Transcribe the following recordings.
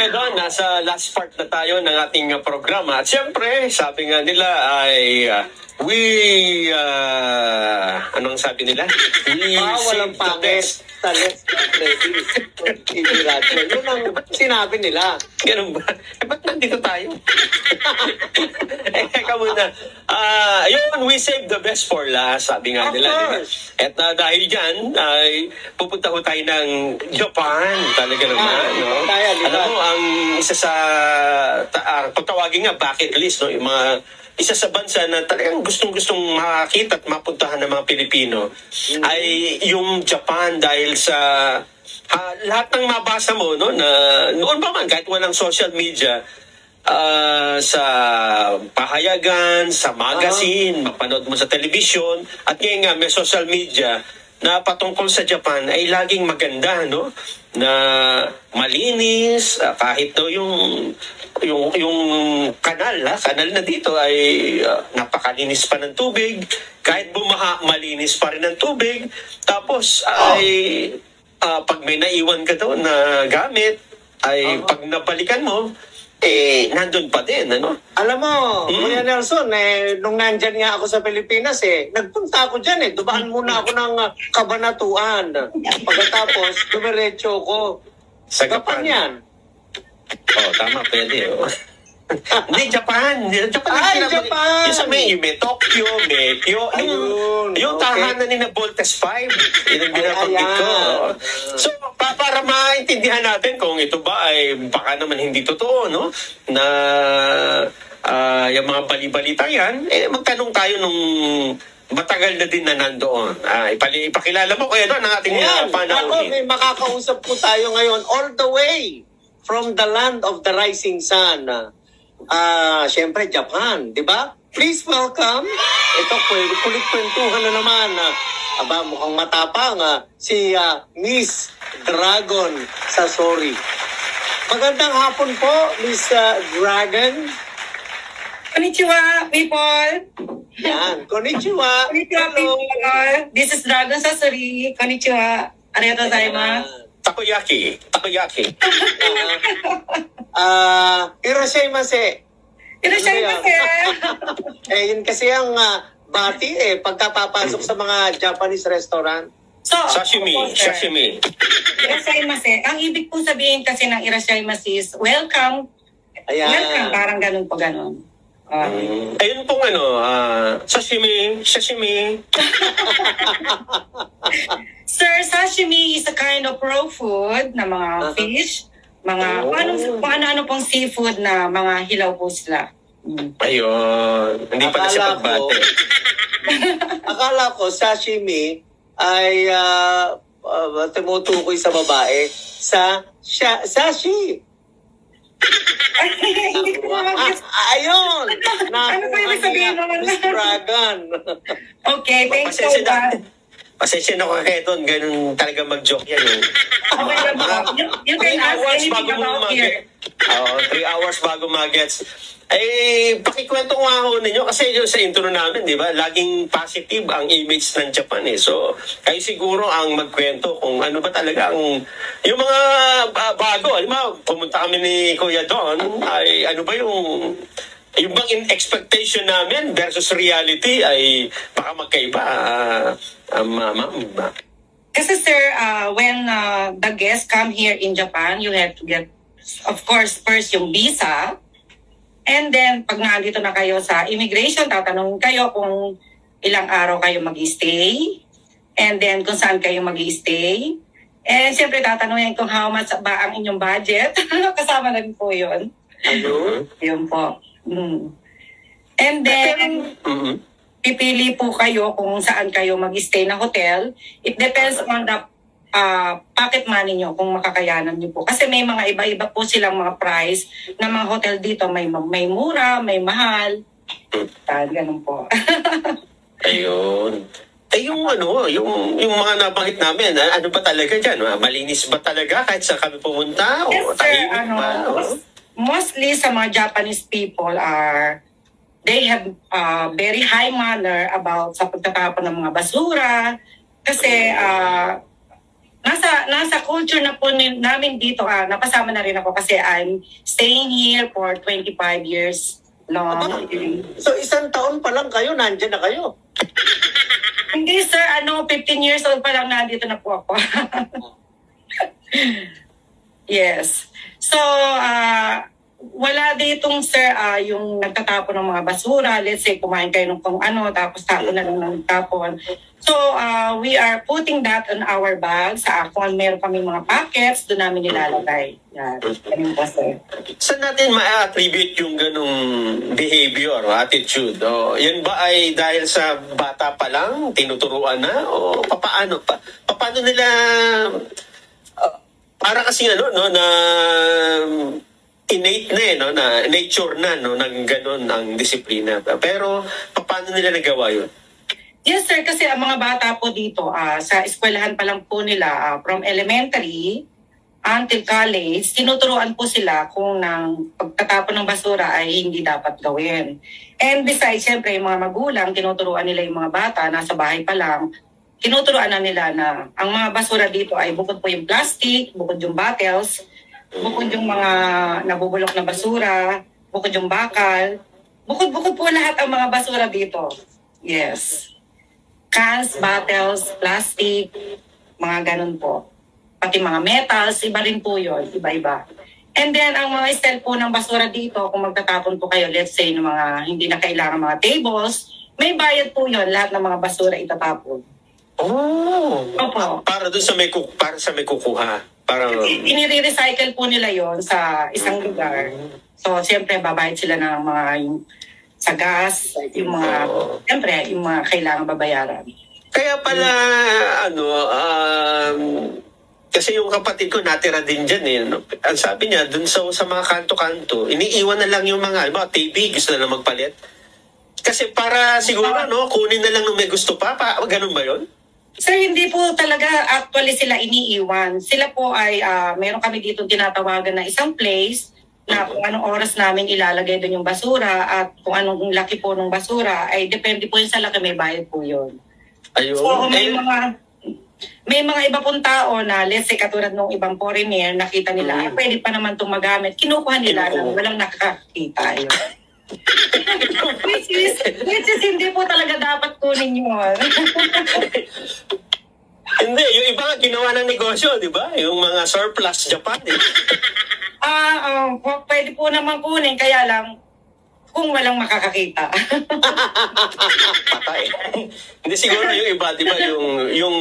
Kuya Don, nasa last part na tayo ng ating programa. At siyempre, sabi nga nila ay anong sabi nila? We walang pangit. Let's get ready. Yun ang sinabi nila. Ganun ba? Ba't nandito tayo? Teka muna. Yun, we save the best for last, sabi nga nila. At dahil dyan, ay pupunta ko tayo ng Japan. Talaga naman. No? Alam mo, ang isa sa, kung tawagin nga, bucket list, no? Yung mga isa sa bansa na talagang gustong-gustong makakita at mapuntahan ng mga Pilipino ay yung Japan dahil sa lahat ng mabasa mo no na noon pa man kahit walang social media sa pahayagan, sa magazine, mapanood mo sa television at ngayon nga may social media na patungkol sa Japan ay laging maganda no na malinis kahit no yung kanal na dito ay napakalinis pa ng tubig. Kahit bumaha, malinis pa rin ang tubig. Tapos ay pag may naiwan ka doon na gamit, ay pag nabalikan mo, nandun pa din, ano? Alam mo, Kuya Nelson, nung nandyan nga ako sa Pilipinas, nagpunta ako dyan, dumaan muna ako ng Kabanatuan. Pagkatapos, dumiretso ko. Sa Japan yan. Tama, pwede. Hindi, Japan. Japan. Japan! Yung sa may Tokyo, may Kyoto. Yung tahanan ni na Voltes 5. Yun ang binabanggit ko. So, para maintindihan natin kung ito ba ay baka naman hindi totoo, no? Na yung mga bali-balita yan, magtanong tayo nung matagal na din na nandoon. Ipakilala mo, Kuya Don, ang ating panahon. May makakausap po tayo ngayon all the way from the land of the rising sun. Siyempre, Japan, di ba? Please welcome. Ito, kulit kwentuhan na naman. Mukhang matapang si Miss Dragon Sasori. Magandang hapon po, Miss Dragon. Konnichiwa, people. Yan, konnichiwa. Konnichiwa, people. This is Dragon Sasori. Konnichiwa. Arigatou gozaimasu. Takoyaki. Irashaimase. Irashaimase. Yun kasi ang bati pagkapapasok sa mga Japanese restaurant. So, Sashimi. Irashaimase. Ang ibig pong sabihin kasi ng irashaimase is welcome. Ayan. Welcome, parang ganun po ganun. Ayun pong sashimi. Sir, sashimi is a kind of raw food na mga fish, mga ano pong seafood na mga hilaw po sila. Ayun. Hindi pa na siya pagbate. Akala ko sashimi ay tumutukoy sa babae sa sashi. Hindi ko naman. Ayun! Ano pa yung sabihin mo? Miss Dragon. Okay, thanks so much. Pasensya na ko kaya doon, ganun talaga mag-joke yan. Okay lang ba? You can ask anything about here. 3 hours bago mag-gets. Pakikwento ko nga ako ninyo kasi yun sa intro namin, di ba? Laging positive ang image ng Japan So, kayo siguro ang magkwento kung ano ba talaga ang yung mga bago. Alam mo, pumunta kami ni Kuya Don, ay ano ba yung bang in expectation namin versus reality ay baka magkaiba. Kasi sir, when the guests come here in Japan, you have to get, of course, first yung visa. And then, pag nandito na kayo sa immigration, tatanungin kayo kung ilang araw kayo mag-stay. And then, kung saan kayo mag-stay. And siyempre, tatanungin kung how much ba ang inyong budget. Kasama na rin po yun. Yun po. And then, pipili po kayo kung saan kayo mag-stay na hotel. It depends on the pocket money nyo kung makakayanan nyo po. Kasi may mga iba-iba po silang mga price na mga hotel dito. May mura, may mahal. Ganun po. Ayun. Yung mga nabanggit namin, ano ba talaga dyan? Malinis ba talaga kahit saan kami pumunta? Yes, sir. Mostly sa mga Japanese people they have very high manner about sa pagtatapon ng mga basura. Kasi nasa nasa culture na po namin dito, napasama na rin ako kasi I'm staying here for 25 years long. So, 1 taon pa lang kayo, nandyan na kayo. Hindi sir, 15 years old pa lang nandito na po ako. Yes. So, wala ditong sir yung nagtatapon ng mga basura. Let's say kumain kayo ng kung ano, tapos tapon na lang ng tapon. So, we are putting that on our bags. Kung meron kami mga packets, doon namin nilalagay. Yan. Ganun po, sir. Saan natin ma-attribute yung ganong behavior, attitude? O, yan ba ay dahil sa bata pa lang, tinuturuan na? O paano pa? Paano nila, para kasi na innate na na nature na ng ganun ang disiplina. Pero paano nila nagawa yun? Yes sir, kasi ang mga bata po dito sa eskwelahan pa lang po nila from elementary until college, tinuturuan po sila kung ng pagtatapon ng basura ay hindi dapat gawin. And besides, syempre yung mga magulang, tinuturuan nila yung mga bata, nasa bahay pa lang, tinuturuan na nila na ang mga basura dito ay bukod po yung plastic, bukod yung bottles, bukod yung mga nabubulok na basura, bukod yung bakal, bukod po lahat ang mga basura dito. Yes. Cans, bottles, plastic, mga ganun po. Pati mga metals, iba rin po yun, iba-iba. And then, ang mga style po ng basura dito, kung magtatapon po kayo, let's say, ng mga hindi na kailangan mga tables, may bayad po yun, lahat ng mga basura itatapon. Oh! Opo. Para doon sa may kukuha. Inire-recycle po nila yon sa isang lugar. So, siyempre, babayad sila ng mga sa gas, yung mga, siyempre, yung mga kailangan babayaran. Kaya pala, kasi yung kapatid ko natira din dyan Ang sabi niya, dun sa mga kanto-kanto, iniiwan na lang yung mga, TV, gusto na lang magpalit. Kasi para siguro, kunin na lang nung may gusto pa. Ganun ba yun? Sir, hindi po talaga actually sila iniiwan. Sila po ay, meron kami dito tinatawagan na isang place na kung anong oras namin ilalagay doon yung basura at kung anong laki po ng basura, ay depende po yun sa laki, may bayad po yun. Ayun. So, may mga iba pong tao na, let's say, katulad ng ibang foreigner, nakita nila, pwede pa naman itong magamit. Kinukuha nila nang walang nakakita. which is hindi po talaga dapat kunin yun. Hindi, yung iba nga ginawa ng negosyo, di ba? Yung mga surplus Japan pwede po naman kunin, kaya lang kung walang makakakita. Patay. Hindi siguro yung iba, di ba, yung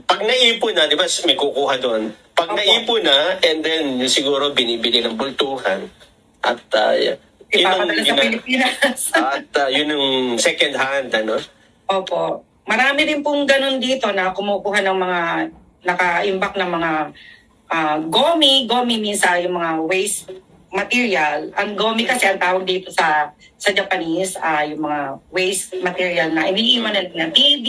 pag naipon na, di ba, may kukuha doon. Pag naipon na, and then yung siguro binibili ng bultuhan at ipapadala sa Pilipinas. At yun yung second hand, Opo. Marami rin pong ganun dito na kumukuha ng mga naka-imbak ng mga gomi. Gomi means yung mga waste material. Ang gomi kasi ang tawag dito sa Japanese, yung mga waste material na iniiwan na ng TV,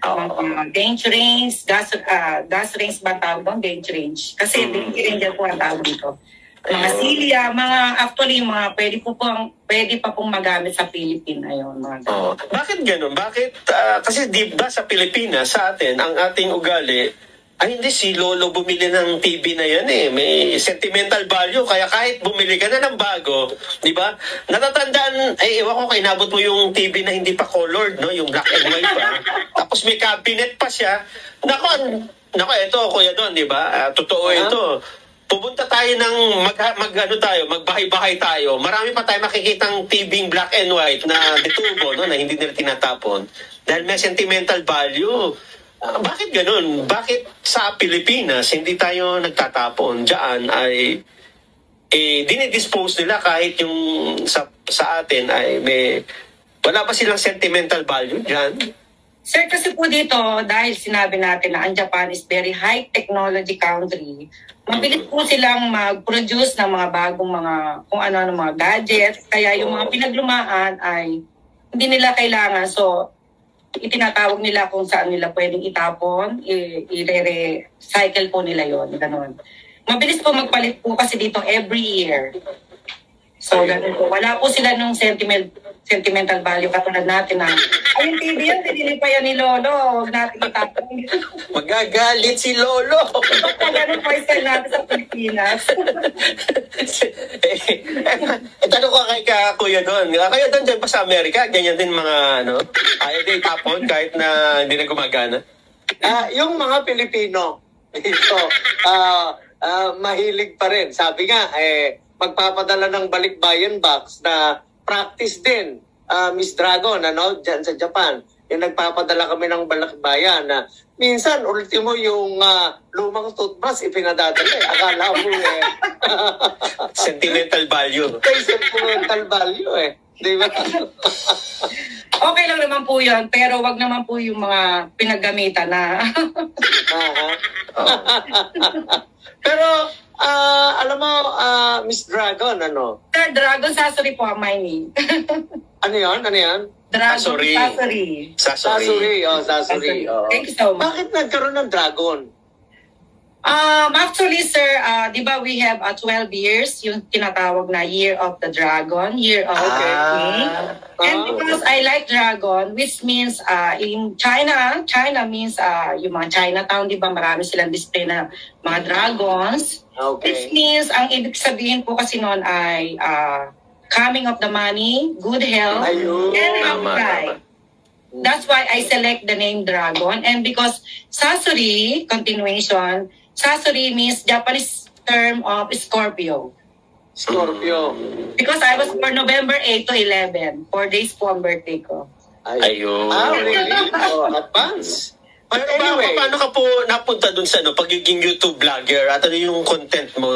mga bench range, gas range ba tawag doon? Bench range. Kasi bench range po ang tawag dito. Mga silya, actually, pwede pa pong magamit sa Philippines. Ayun, mga ganun. Bakit ganun? Bakit? Kasi di ba sa Pilipinas, sa atin, ang ating ugali, ay hindi, si Lolo bumili ng TV na yan May sentimental value. Kaya kahit bumili ka na ng bago, di ba? Natatandaan, ewan ko, inabot mo yung TV na hindi pa colored, yung black and white pa. Tapos may cabinet pa siya. Nako, ito, Kuya Don, di ba? Totoo ito. Pupunta tayo ng magbahay-bahay tayo. Marami pa tayo makikitang TV black and white na detubo, na hindi nila tinatapon. Dahil may sentimental value. Bakit ganun? Bakit sa Pilipinas hindi tayo nagtatapon? Diyan ay dinidispose nila kahit yung sa atin ay wala ba silang sentimental value diyan? Sir, kasi po dito, dahil sinabi natin na ang Japan is very high technology country, mabilis po silang mag-produce ng mga bagong kung ano mga gadgets. Kaya yung mga pinaglumaan ay hindi nila kailangan. So, itinatawag nila kung saan nila pwedeng itapon, i-recycle po nila yon, ganun. Mabilis po magpalit po kasi dito every year. So, ganun po. Wala po sila ng sentimental value katulad natin na ayun TV yan, pinili pa yan ni Lolo, huwag natin itapon. Magagalit si Lolo. Ganun po yung style natin sa Pilipinas. Tanong ko kay Kuya Don. Kaya Don, dyan pa sa Amerika, ganyan din mga ayaw din itapon kahit na hindi na gumagana. Yung mga Pilipino, ito, mahilig pa rin. Sabi nga, magpapadala ng balikbayan box na practice din, Miss Dragon, dyan sa Japan. Yung nagpapadala kami ng balikbayan na minsan, ultimo yung lumang toothbrush ipinadadala. Akala mo sentimental value. Sentimental value Di ba? Okay lang naman po yun, pero wag naman po yung mga pinagamitan na. Pero, alam mo, Miss Dragon, Sir, Dragon Sasori po ang my name. Ano yan? Dragon Sasori. Sasori. Sasori. Thank you so much. Bakit nagkaroon ng dragon? Actually, sir, di ba we have 12 years, yung tinatawag na Year of the Dragon, Year of the King. And because I like dragon, which means in China means yung mga Chinatown, di ba marami silang display na mga dragons. Okay. Which means, ang ibig sabihin po kasi noon ay coming of the money, good health, and happy life. That's why I select the name Dragon. And because Sasori, continuation, Sasori means Japanese term of Scorpio. Scorpio. Because I was born November 8 to 11. 4 days po ang birthday ko. Ayun. Really? Advance. Pero anyway, paano ka po napunta dun sa pagiging YouTube vlogger? At ano yung content mo,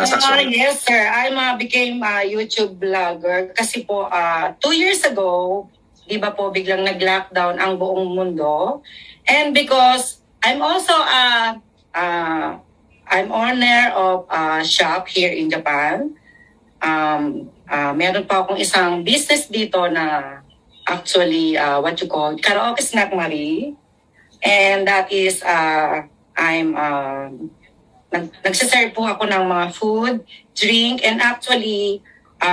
Sasori? Yes, sir. I became a YouTube vlogger kasi po 2 years ago, di ba po biglang nag-lockdown ang buong mundo. And because I'm also I'm owner of a shop here in Japan. Meron pa akong isang business dito na actually what you call Karaoke Snack Marie. And that is nagsaserve po ako ng mga food, drink, and actually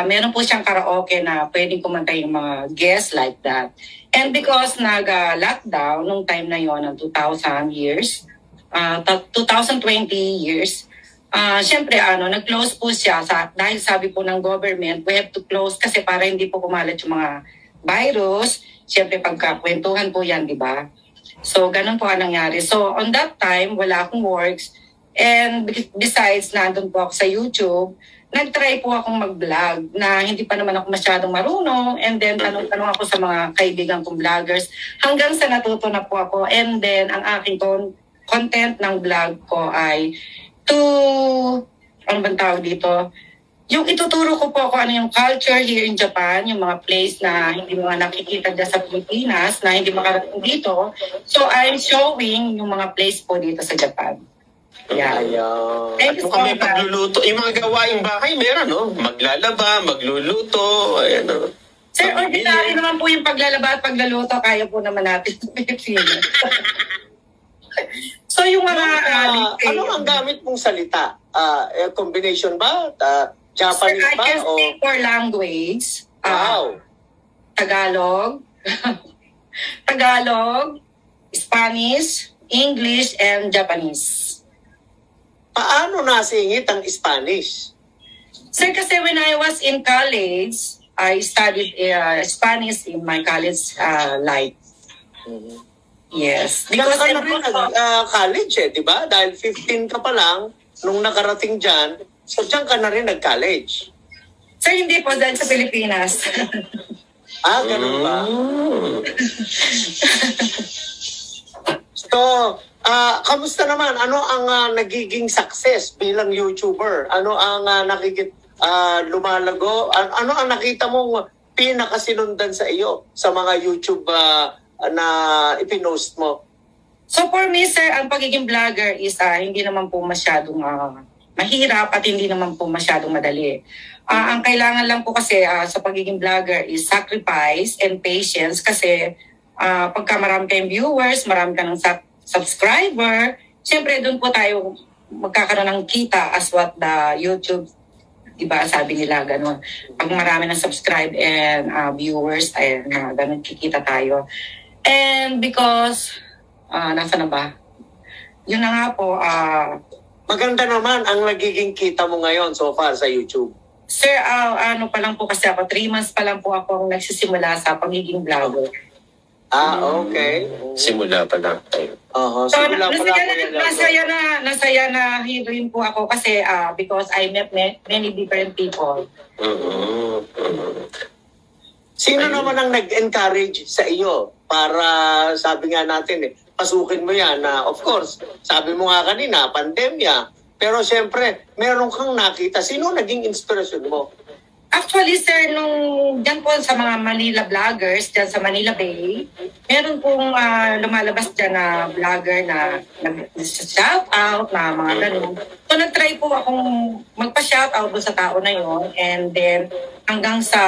meron po siyang karaoke na pwedeng kumanta yung mga guests like that. And because nag-lockdown nung time na yon ng 2020 years, syempre nag-close po siya dahil sabi po ng government, we have to close kasi para hindi po kumalat yung mga virus. Syempre pagkakwentuhan po yan, di ba? So ganun po ang nangyari. So on that time, wala akong works. And besides, nandun po ako sa YouTube, nag-try po akong mag-vlog na hindi pa naman ako masyadong marunong. And then tanong-tanong ako sa mga kaibigan kong vloggers hanggang sa natuto na po ako. And then ang aking content ng vlog ko ay ano bang tawag dito? Yung ituturo ko po ano yung culture here in Japan, yung mga place na hindi mo nakikita dyan sa Pilipinas, na hindi makarating dito. So I'm showing yung mga place po dito sa Japan. Yeah. At kung may pagluluto, yung mga gawaing bahay, meron, no? Maglalaba, magluluto, ayan, no? Sir, ordinary naman po yung paglalaba at pagluluto, kaya po naman natin sa Pilipinas. So yung mga... ano ang gamit mong salita? Combination ba? Japanese sir, ba? I can speak for language. Wow. Tagalog, Spanish, English, and Japanese. Paano nasingit ang Spanish? Sir, kasi when I was in college, I studied Spanish in my college life. Mm-hmm. Yes. Diyan ka na rin college di ba? Dahil 15 ka pa lang nung nakarating dyan, so dyan ka na rin nag-college. Sir, hindi po dahil sa Pilipinas. Ganun ba? So, kamusta naman? Ano ang nagiging success bilang YouTuber? Ano ang lumalago? Ano ang nakita mong pinakasinundan sa iyo sa mga YouTube na ipinost mo? So for me, sir, ang pagiging vlogger is hindi naman po masyadong mahirap at hindi naman po masyadong madali. Ang kailangan lang po kasi sa pagiging vlogger is sacrifice and patience kasi pagka marami kayong viewers, marami ka ng subscriber, siyempre doon po tayo magkakaroon ng kita as what the YouTube Diba, sabi nila ganun. Pag marami ng subscribe and viewers, ay ganun kikita tayo. And because, nasa na ba? Yun na nga po. Maganda naman ang nagiging kita mo ngayon so far sa YouTube. Sir, ano pa lang po kasi ako, 3 months pa lang po akong nagsisimula sa pagiging vlogger. Okay. Simula pa lang tayo. So, nasaya na heroine po ako kasi because I met many different people. Sino naman ang nag-encourage sa iyo para, sabi nga natin pasukin mo yan na, of course, sabi mo nga kanina, pandemya, pero siyempre, meron kang nakita. Sino naging inspirasyon mo? Actually, sir, nung dyan po sa mga Manila vloggers, dyan sa Manila Bay, meron pong lumalabas dyan na vlogger na nag-shout out na mga ganun. So, nag-try po akong magpa-shout out sa tao na yon, and then hanggang sa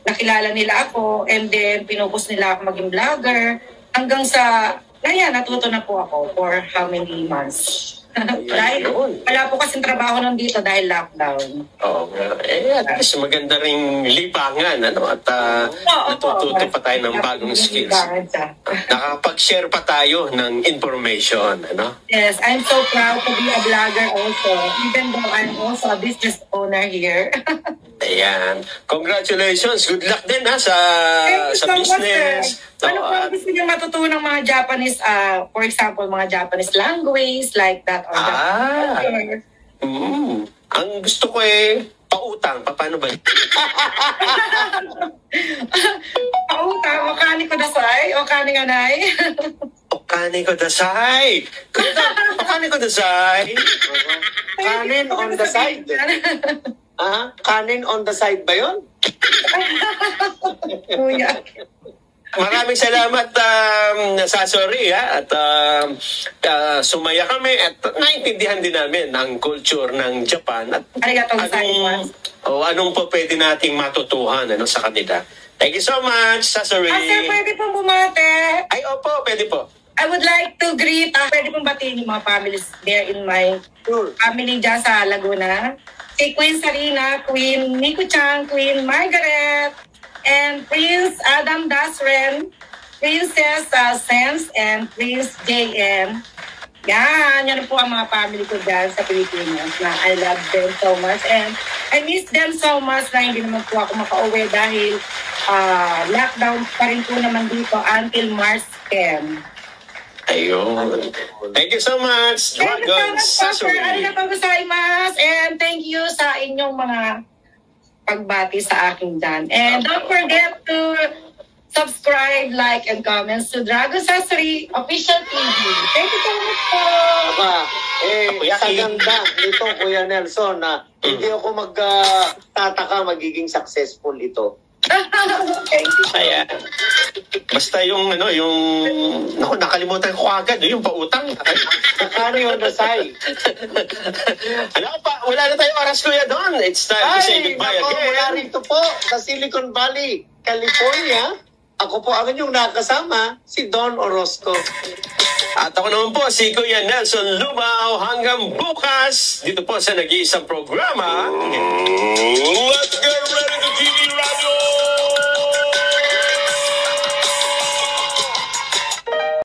nakilala nila ako, and then pinupos nila ako maging vlogger, hanggang sa, natuto na po ako for how many months. Dahil wala po kasing trabaho nung dito dahil lockdown. Oo nga. At least maganda ring libangan, at natututo pa tayo ng bagong skills. Nakapag-share pa tayo ng information, Yes, I'm so proud to be a vlogger also, even though I'm also a business owner here. Ayan. Congratulations. Good luck din sa business. Ano po ang gusto niyo matutunan ng mga Japanese, for example, mga Japanese language like that? Or Ang gusto ko pautang. Paano ba? Pautang? Okani ko dasay? Okani nga nay? Okani ko dasay? Okani ko dasay? Kanin on the side. Kanin on the side ba yun? Kuya. Maraming salamat sa sorry at sumaya kami at naintindihan din namin ang culture ng Japan at anong po pwede nating matutuhan sa kanila. Thank you so much, Sasori. Sir, pwede pong bumate. Ay, opo, pwede po. I would like to greet, pwede pong batiin yung mga families there in my family dyan sa Laguna. Si Queen Sarina, Queen Nico Chang, Queen Margaret, and Prince Adam Dasren, Princess Sense, and Prince JM. Yan po ang mga family ko dyan sa Pilipinas na I love them so much. And I miss them so much na hindi naman po ako makauwi dahil lockdown pa rin po naman dito until March 10. Ayun. Thank you so much, Dragon Sasori. Arigatou gozaimasu, and thank you sa inyong mga pagbati sa aking dyan. And don't forget to subscribe, like, and comments to Dragon Sasori Official TV. Thank you so much po. Sa ganda nito, Kuya Nelson, na hindi ako magtataka magiging successful ito. Thank you. Ayan. Basta nakalimutan ko agad, yung pautang. Okani on the side. Wala na tayong oras, Kuya Don. It's time to say goodbye again. Mula rito po sa Silicon Valley, California, ako po ang inyong nakasama, si Don Orozco. At ako naman po si Kuya Nelson Lumao hanggang bukas dito po sa nag-iisang programa.